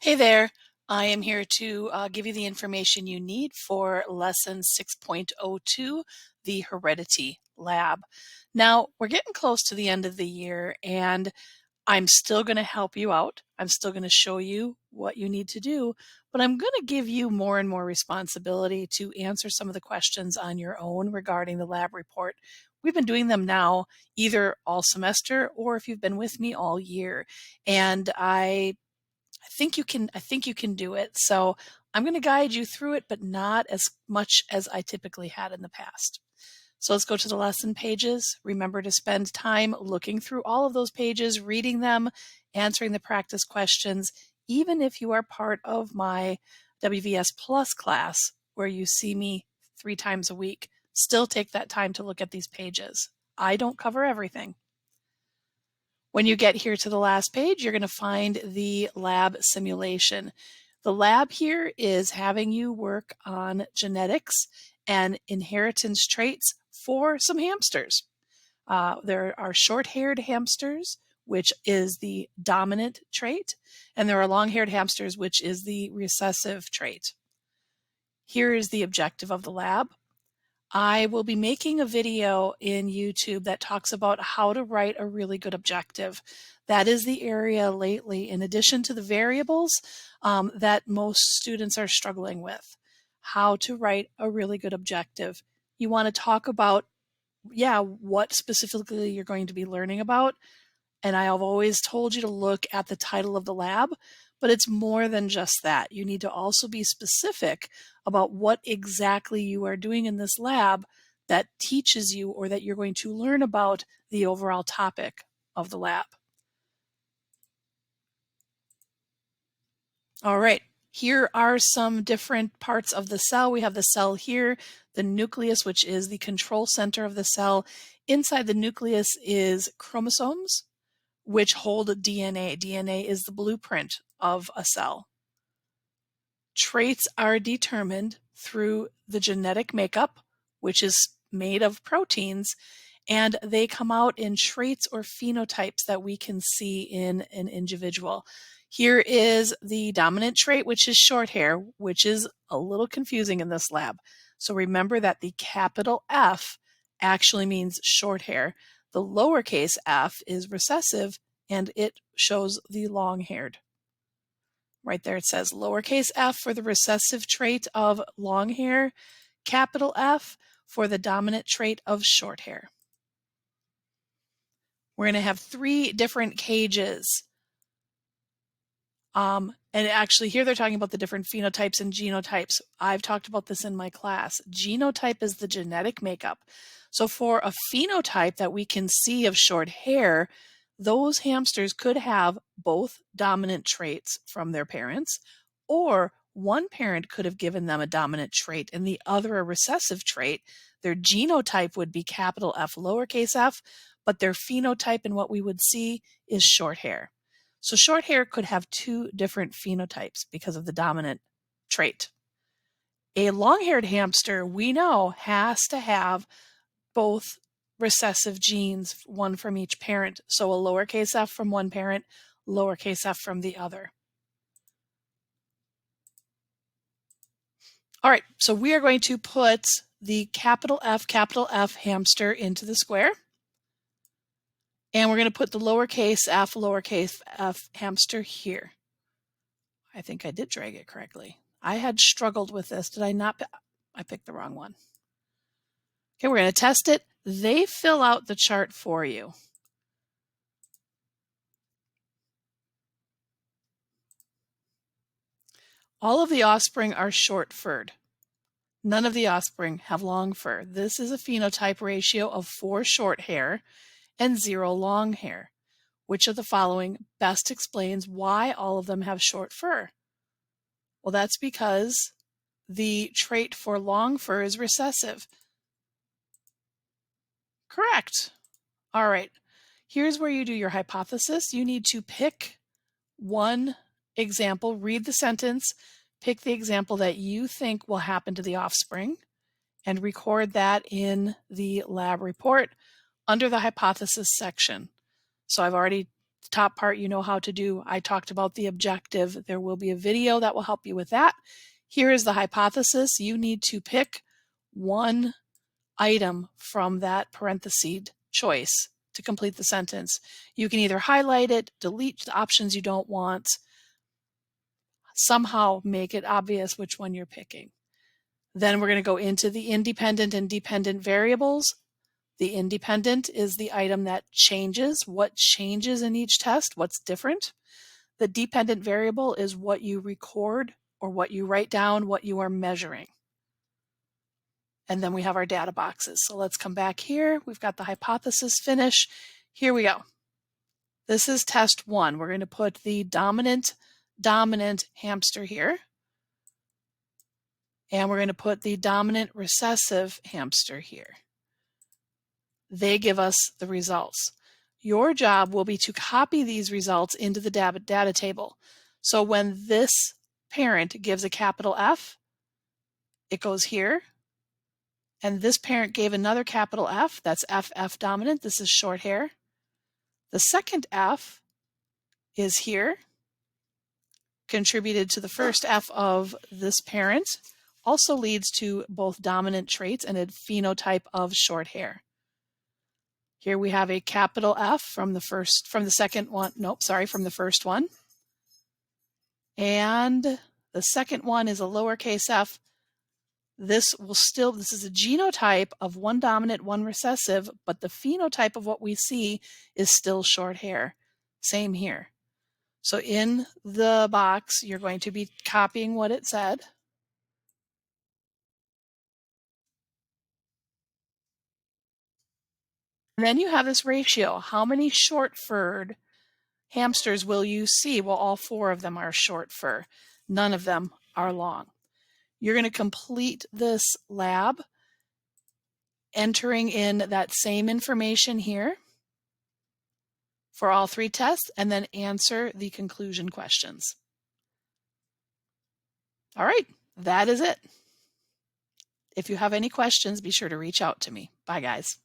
Hey there, I am here to give you the information you need for lesson 6.02, the Heredity Lab. Now, we're getting close to the end of the year, and I'm still going to help you out. I'm still going to show you what you need to do, but I'm going to give you more and more responsibility to answer some of the questions on your own regarding the lab report. We've been doing them now either all semester or if you've been with me all year. And I think you can do it. So I'm going to guide you through it, but not as much as I typically had in the past. So let's go to the lesson pages. Remember to spend time looking through all of those pages, reading them, answering the practice questions, even if you are part of my WVS Plus class where you see me 3 times a week. Still take that time to look at these pages. I don't cover everything. When you get here to the last page, you're going to find the lab simulation. The lab here is having you work on genetics and inheritance traits for some hamsters. There are short-haired hamsters, which is the dominant trait, and there are long-haired hamsters, which is the recessive trait. Here is the objective of the lab. I will be making a video in YouTube that talks about how to write a really good objective. That is the area lately, in addition to the variables, that most students are struggling with. How to write a really good objective. You want to talk about, what specifically you're going to be learning about. And I have always told you to look at the title of the lab, but it's more than just that. You need to also be specific about what exactly you are doing in this lab that teaches you or that you're going to learn about the overall topic of the lab. All right, here are some different parts of the cell. We have the cell here, the nucleus, which is the control center of the cell. Inside the nucleus is chromosomes, which hold DNA. DNA is the blueprint of a cell. Traits are determined through the genetic makeup, which is made of proteins, and they come out in traits or phenotypes that we can see in an individual. Here is the dominant trait, which is short hair, which is a little confusing in this lab. So remember that the capital F actually means short hair. The lowercase f is recessive, and it shows the long-haired. Right there it says lowercase f for the recessive trait of long hair, capital F for the dominant trait of short hair. We're going to have 3 different cages. And actually here they're talking about the different phenotypes and genotypes. I've talked about this in my class. Genotype is the genetic makeup. So for a phenotype that we can see of short hair, those hamsters could have both dominant traits from their parents, or one parent could have given them a dominant trait and the other a recessive trait. Their genotype would be capital F, lowercase f, but their phenotype and what we would see is short hair. So short hair could have 2 different phenotypes because of the dominant trait. A long-haired hamster, we know, has to have both recessive genes, one from each parent. So a lowercase f from one parent, lowercase f from the other. All right, so we are going to put the capital F hamster into the square. And we're going to put the lowercase f hamster here. I think I did drag it correctly. I had struggled with this. Did I not? I picked the wrong one. Okay, we're going to test it. They fill out the chart for you. All of the offspring are short-furred. None of the offspring have long fur. This is a phenotype ratio of 4 short hair and 0 long hair. Which of the following best explains why all of them have short fur? Well, that's because the trait for long fur is recessive. Correct. All right. Here's where you do your hypothesis. You need to pick one example, read the sentence, pick the example that you think will happen to the offspring, and record that in the lab report under the hypothesis section. So I've already The top part you know how to do. I talked about the objective. There will be a video that will help you with that. Here is the hypothesis. You need to pick one item from that parenthesis choice to complete the sentence. You can either highlight it, delete the options you don't want, somehow make it obvious which one you're picking. Then we're going to go into the independent and dependent variables. The independent is the item that changes, what changes in each test, what's different. The dependent variable is what you record or what you write down, what you are measuring. And then we have our data boxes. So let's come back here. We've got the hypothesis finish. Here we go. This is test 1. We're going to put the dominant hamster here. And we're going to put the dominant recessive hamster here. They give us the results. Your job will be to copy these results into the data table. So when this parent gives a capital F, it goes here. And this parent gave another capital F, that's FF dominant, this is short hair. The second F is here, contributed to the first F of this parent, also leads to both dominant traits and a phenotype of short hair. Here we have a capital F from the first one. And the second one is a lowercase f. This is a genotype of one dominant, one recessive, but the phenotype of what we see is still short hair. Same here. So in the box, you're going to be copying what it said. And then you have this ratio. How many short-furred hamsters will you see? Well, all 4 of them are short fur. None of them are long. You're going to complete this lab, entering in that same information here for all 3 tests, and then answer the conclusion questions. All right, that is it. If you have any questions, be sure to reach out to me. Bye, guys.